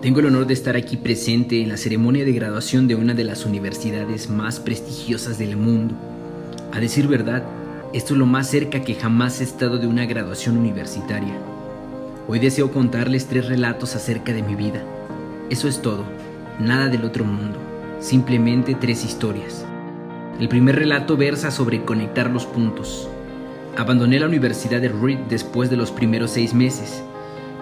Tengo el honor de estar aquí presente en la ceremonia de graduación de una de las universidades más prestigiosas del mundo. A decir verdad, esto es lo más cerca que jamás he estado de una graduación universitaria. Hoy deseo contarles 3 relatos acerca de mi vida. Eso es todo, nada del otro mundo, simplemente 3 historias. El primer relato versa sobre conectar los puntos. Abandoné la Universidad de Reed después de los primeros 6 meses,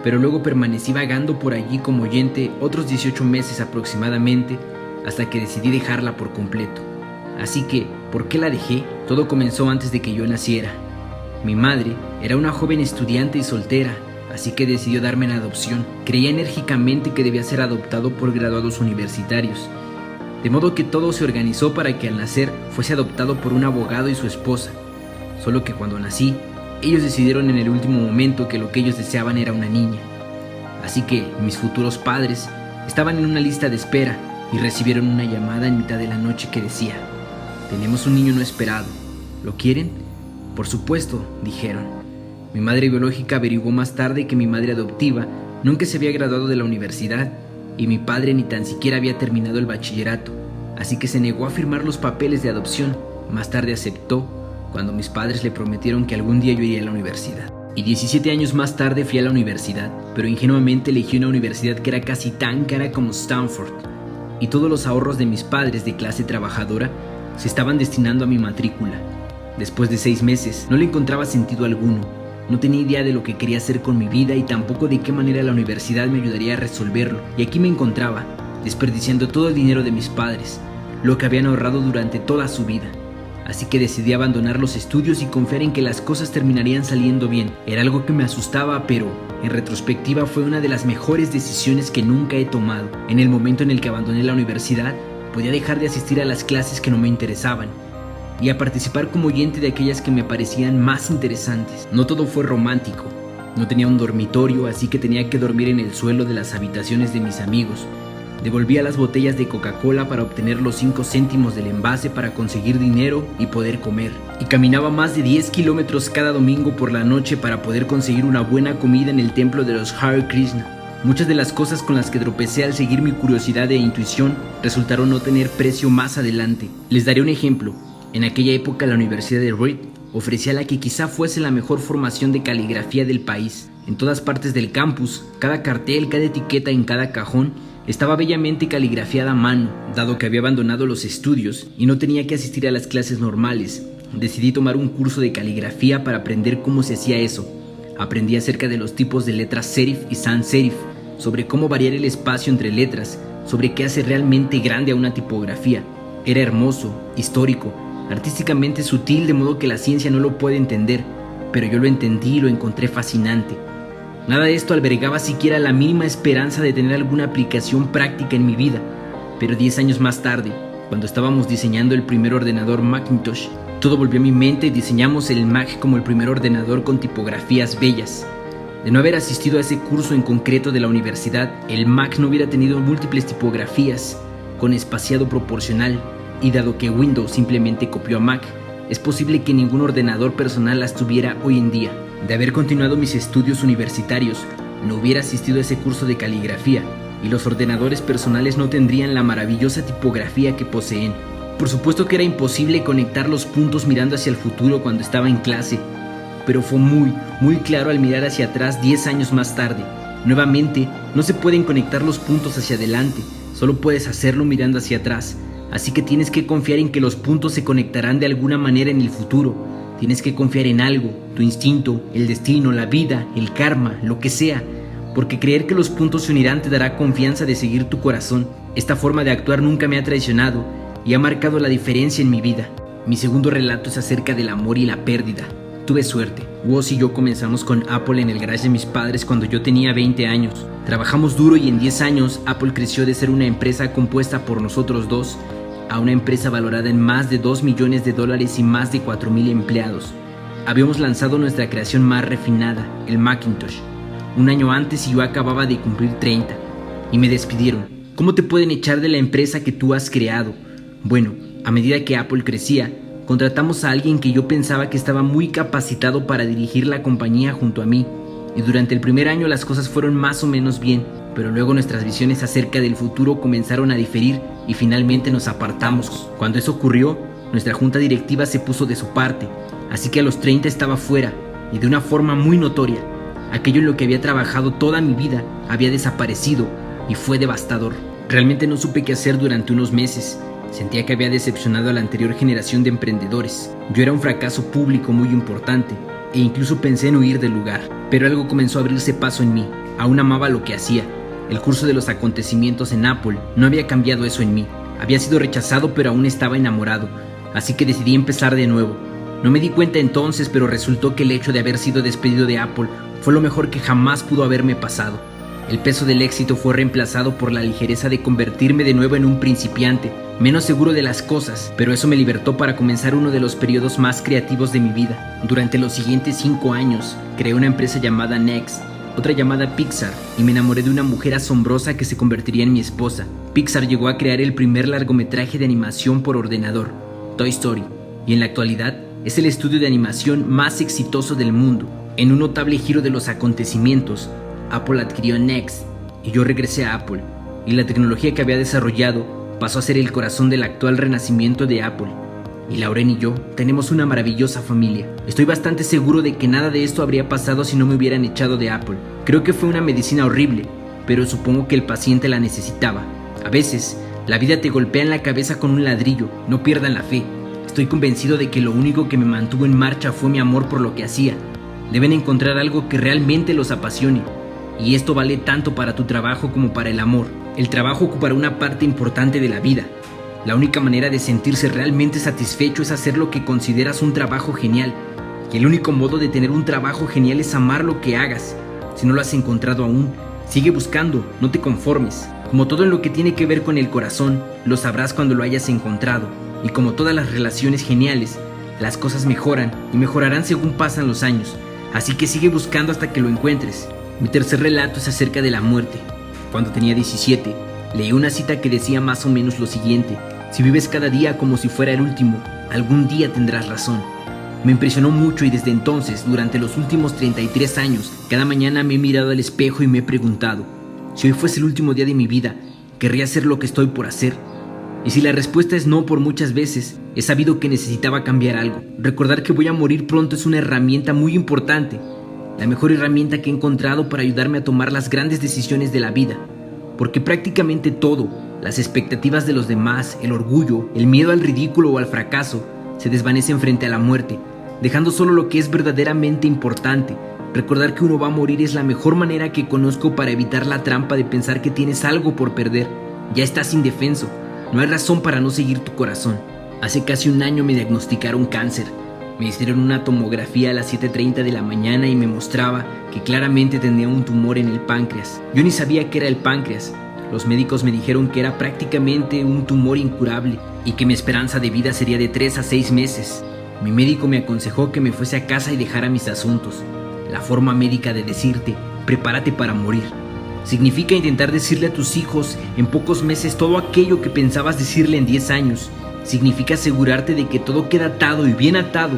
pero luego permanecí vagando por allí como oyente otros 18 meses aproximadamente hasta que decidí dejarla por completo. Así que, ¿por qué la dejé? Todo comenzó antes de que yo naciera. Mi madre era una joven estudiante y soltera, así que decidió darme en adopción. Creía enérgicamente que debía ser adoptado por graduados universitarios, de modo que todo se organizó para que al nacer fuese adoptado por un abogado y su esposa. Solo que cuando nací, ellos decidieron en el último momento que lo que ellos deseaban era una niña. Así que mis futuros padres estaban en una lista de espera y recibieron una llamada en mitad de la noche que decía: «Tenemos un niño no esperado. ¿Lo quieren?». «Por supuesto», dijeron. Mi madre biológica averiguó más tarde que mi madre adoptiva nunca se había graduado de la universidad y mi padre ni tan siquiera había terminado el bachillerato, así que se negó a firmar los papeles de adopción. Más tarde aceptó cuando mis padres le prometieron que algún día yo iría a la universidad. Y 17 años más tarde fui a la universidad, pero ingenuamente elegí una universidad que era casi tan cara como Stanford, y todos los ahorros de mis padres de clase trabajadora se estaban destinando a mi matrícula. Después de 6 meses, no le encontraba sentido alguno. No tenía idea de lo que quería hacer con mi vida y tampoco de qué manera la universidad me ayudaría a resolverlo. Y aquí me encontraba, desperdiciando todo el dinero de mis padres, lo que habían ahorrado durante toda su vida. Así que decidí abandonar los estudios y confiar en que las cosas terminarían saliendo bien. Era algo que me asustaba, pero en retrospectiva fue una de las mejores decisiones que nunca he tomado. En el momento en el que abandoné la universidad, podía dejar de asistir a las clases que no me interesaban y a participar como oyente de aquellas que me parecían más interesantes. No todo fue romántico. No tenía un dormitorio, así que tenía que dormir en el suelo de las habitaciones de mis amigos. Devolvía las botellas de Coca-Cola para obtener los 5 céntimos del envase para conseguir dinero y poder comer. Y caminaba más de 10 kilómetros cada domingo por la noche para poder conseguir una buena comida en el templo de los Hare Krishna. Muchas de las cosas con las que tropecé al seguir mi curiosidad e intuición resultaron no tener precio más adelante. Les daré un ejemplo. En aquella época la Universidad de Reed ofrecía la que quizá fuese la mejor formación de caligrafía del país. En todas partes del campus, cada cartel, cada etiqueta en cada cajón estaba bellamente caligrafiada a mano. Dado que había abandonado los estudios y no tenía que asistir a las clases normales, decidí tomar un curso de caligrafía para aprender cómo se hacía eso. Aprendí acerca de los tipos de letras serif y sans serif, sobre cómo variar el espacio entre letras, sobre qué hace realmente grande a una tipografía. Era hermoso, histórico, artísticamente sutil, de modo que la ciencia no lo puede entender, pero yo lo entendí y lo encontré fascinante. Nada de esto albergaba siquiera la mínima esperanza de tener alguna aplicación práctica en mi vida, pero 10 años más tarde, cuando estábamos diseñando el primer ordenador Macintosh, todo volvió a mi mente y diseñamos el Mac como el primer ordenador con tipografías bellas. De no haber asistido a ese curso en concreto de la universidad, el Mac no hubiera tenido múltiples tipografías con espaciado proporcional, y dado que Windows simplemente copió a Mac, es posible que ningún ordenador personal las tuviera hoy en día. De haber continuado mis estudios universitarios, no hubiera asistido a ese curso de caligrafía y los ordenadores personales no tendrían la maravillosa tipografía que poseen. Por supuesto que era imposible conectar los puntos mirando hacia el futuro cuando estaba en clase, pero fue muy claro al mirar hacia atrás 10 años más tarde. Nuevamente, no se pueden conectar los puntos hacia adelante, solo puedes hacerlo mirando hacia atrás. Así que tienes que confiar en que los puntos se conectarán de alguna manera en el futuro. Tienes que confiar en algo, tu instinto, el destino, la vida, el karma, lo que sea, porque creer que los puntos se unirán te dará confianza de seguir tu corazón. Esta forma de actuar nunca me ha traicionado y ha marcado la diferencia en mi vida. Mi segundo relato es acerca del amor y la pérdida. Tuve suerte. Woz y yo comenzamos con Apple en el garage de mis padres cuando yo tenía 20 años. Trabajamos duro y en 10 años Apple creció de ser una empresa compuesta por nosotros dos a una empresa valorada en más de $2 millones y más de 4,000 empleados. Habíamos lanzado nuestra creación más refinada, el Macintosh, un año antes y yo acababa de cumplir 30. Y me despidieron. ¿Cómo te pueden echar de la empresa que tú has creado? Bueno, a medida que Apple crecía, contratamos a alguien que yo pensaba que estaba muy capacitado para dirigir la compañía junto a mí. Y durante el primer año las cosas fueron más o menos bien. pero luego nuestras visiones acerca del futuro comenzaron a diferir y finalmente nos apartamos. Cuando eso ocurrió, nuestra junta directiva se puso de su parte, así que a los 30 estaba fuera y de una forma muy notoria. Aquello en lo que había trabajado toda mi vida había desaparecido y fue devastador. Realmente no supe qué hacer durante unos meses. Sentía que había decepcionado a la anterior generación de emprendedores. Yo era un fracaso público muy importante e incluso pensé en huir del lugar. Pero algo comenzó a abrirse paso en mí. Aún amaba lo que hacía. El curso de los acontecimientos en Apple no había cambiado eso en mí. Había sido rechazado, pero aún estaba enamorado. Así que decidí empezar de nuevo. No me di cuenta entonces, pero resultó que el hecho de haber sido despedido de Apple fue lo mejor que jamás pudo haberme pasado. El peso del éxito fue reemplazado por la ligereza de convertirme de nuevo en un principiante, menos seguro de las cosas, pero eso me libertó para comenzar uno de los periodos más creativos de mi vida. Durante los siguientes 5 años, creé una empresa llamada Next, otra llamada Pixar, y me enamoré de una mujer asombrosa que se convertiría en mi esposa. Pixar llegó a crear el primer largometraje de animación por ordenador, Toy Story, y en la actualidad es el estudio de animación más exitoso del mundo. En un notable giro de los acontecimientos, Apple adquirió Next y yo regresé a Apple, y la tecnología que había desarrollado pasó a ser el corazón del actual renacimiento de Apple. Y Lauren y yo tenemos una maravillosa familia. Estoy bastante seguro de que nada de esto habría pasado si no me hubieran echado de Apple. Creo que fue una medicina horrible, pero supongo que el paciente la necesitaba. A veces, la vida te golpea en la cabeza con un ladrillo. No pierdan la fe. Estoy convencido de que lo único que me mantuvo en marcha fue mi amor por lo que hacía. Deben encontrar algo que realmente los apasione. Y esto vale tanto para tu trabajo como para el amor. El trabajo ocupará una parte importante de la vida. La única manera de sentirse realmente satisfecho es hacer lo que consideras un trabajo genial. Y el único modo de tener un trabajo genial es amar lo que hagas. Si no lo has encontrado aún, sigue buscando, no te conformes. Como todo en lo que tiene que ver con el corazón, lo sabrás cuando lo hayas encontrado. Y como todas las relaciones geniales, las cosas mejoran y mejorarán según pasan los años. Así que sigue buscando hasta que lo encuentres. Mi tercer relato es acerca de la muerte. Cuando tenía 17, leí una cita que decía más o menos lo siguiente: si vives cada día como si fuera el último, algún día tendrás razón. Me impresionó mucho y desde entonces, durante los últimos 33 años, cada mañana me he mirado al espejo y me he preguntado: si hoy fuese el último día de mi vida, ¿querría hacer lo que estoy por hacer? Y si la respuesta es no por muchas veces, he sabido que necesitaba cambiar algo. Recordar que voy a morir pronto es una herramienta muy importante. La mejor herramienta que he encontrado para ayudarme a tomar las grandes decisiones de la vida. Porque prácticamente todo, las expectativas de los demás, el orgullo, el miedo al ridículo o al fracaso, se desvanecen frente a la muerte, dejando solo lo que es verdaderamente importante. Recordar que uno va a morir es la mejor manera que conozco para evitar la trampa de pensar que tienes algo por perder. Ya estás indefenso, no hay razón para no seguir tu corazón. Hace casi un año me diagnosticaron cáncer. Me hicieron una tomografía a las 7:30 de la mañana y me mostraba que claramente tenía un tumor en el páncreas. Yo ni sabía qué era el páncreas. Los médicos me dijeron que era prácticamente un tumor incurable y que mi esperanza de vida sería de 3 a 6 meses. Mi médico me aconsejó que me fuese a casa y dejara mis asuntos. La forma médica de decirte, prepárate para morir, significa intentar decirle a tus hijos en pocos meses todo aquello que pensabas decirle en 10 años. Significa asegurarte de que todo queda atado y bien atado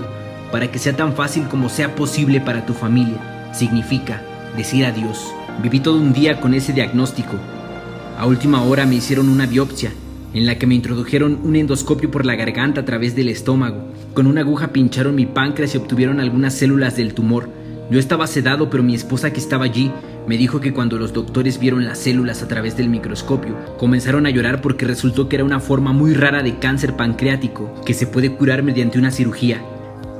para que sea tan fácil como sea posible para tu familia. Significa decir adiós. Viví todo un día con ese diagnóstico. A última hora me hicieron una biopsia, en la que me introdujeron un endoscopio por la garganta a través del estómago. Con una aguja pincharon mi páncreas y obtuvieron algunas células del tumor. Yo estaba sedado, pero mi esposa, que estaba allí, me dijo que cuando los doctores vieron las células a través del microscopio, comenzaron a llorar porque resultó que era una forma muy rara de cáncer pancreático que se puede curar mediante una cirugía.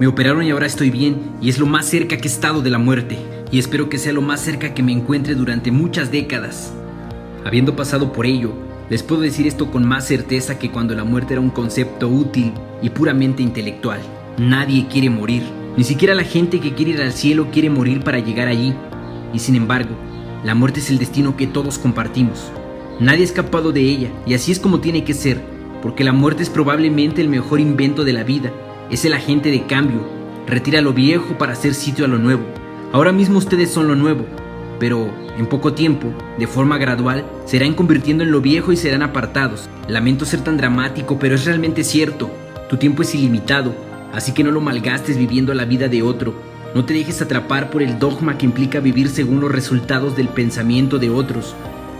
Me operaron y ahora estoy bien, y es lo más cerca que he estado de la muerte, y espero que sea lo más cerca que me encuentre durante muchas décadas. Habiendo pasado por ello, les puedo decir esto con más certeza que cuando la muerte era un concepto útil y puramente intelectual. Nadie quiere morir. Ni siquiera la gente que quiere ir al cielo quiere morir para llegar allí. Y sin embargo, la muerte es el destino que todos compartimos. Nadie ha escapado de ella, y así es como tiene que ser, porque la muerte es probablemente el mejor invento de la vida. Es el agente de cambio. Retira lo viejo para hacer sitio a lo nuevo. Ahora mismo ustedes son lo nuevo, pero en poco tiempo, de forma gradual, se irán convirtiendo en lo viejo y serán apartados. Lamento ser tan dramático, pero es realmente cierto. Tu tiempo es ilimitado, así que no lo malgastes viviendo la vida de otro. No te dejes atrapar por el dogma que implica vivir según los resultados del pensamiento de otros.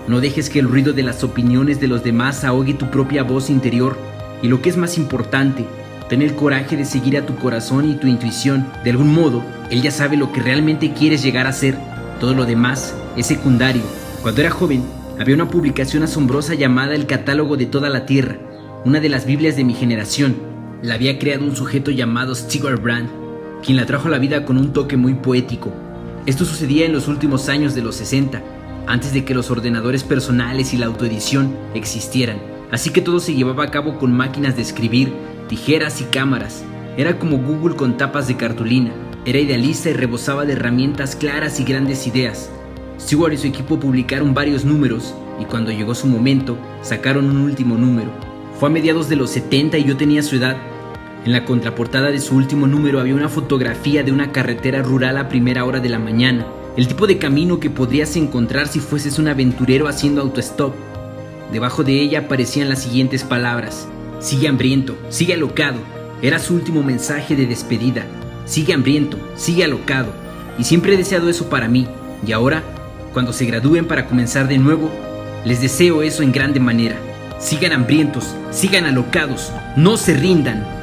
No dejes que el ruido de las opiniones de los demás ahogue tu propia voz interior. Y lo que es más importante, ten el coraje de seguir a tu corazón y tu intuición. De algún modo, él ya sabe lo que realmente quieres llegar a ser. Todo lo demás es secundario. Cuando era joven, había una publicación asombrosa llamada El Catálogo de toda la Tierra, una de las Biblias de mi generación. La había creado un sujeto llamado Stewart Brand, quien la trajo a la vida con un toque muy poético. Esto sucedía en los últimos años de los 60, antes de que los ordenadores personales y la autoedición existieran. Así que todo se llevaba a cabo con máquinas de escribir, tijeras y cámaras. Era como Google con tapas de cartulina. Era idealista y rebosaba de herramientas claras y grandes ideas. Stewart y su equipo publicaron varios números y cuando llegó su momento, sacaron un último número. Fue a mediados de los 70 y yo tenía su edad. En la contraportada de su último número había una fotografía de una carretera rural a primera hora de la mañana. El tipo de camino que podrías encontrar si fueses un aventurero haciendo autostop. Debajo de ella aparecían las siguientes palabras: sigue hambriento, sigue alocado. Era su último mensaje de despedida. Sigue hambriento, sigue alocado. Y siempre he deseado eso para mí. Y ahora, cuando se gradúen para comenzar de nuevo, les deseo eso en grande manera. Sigan hambrientos, sigan alocados, no se rindan.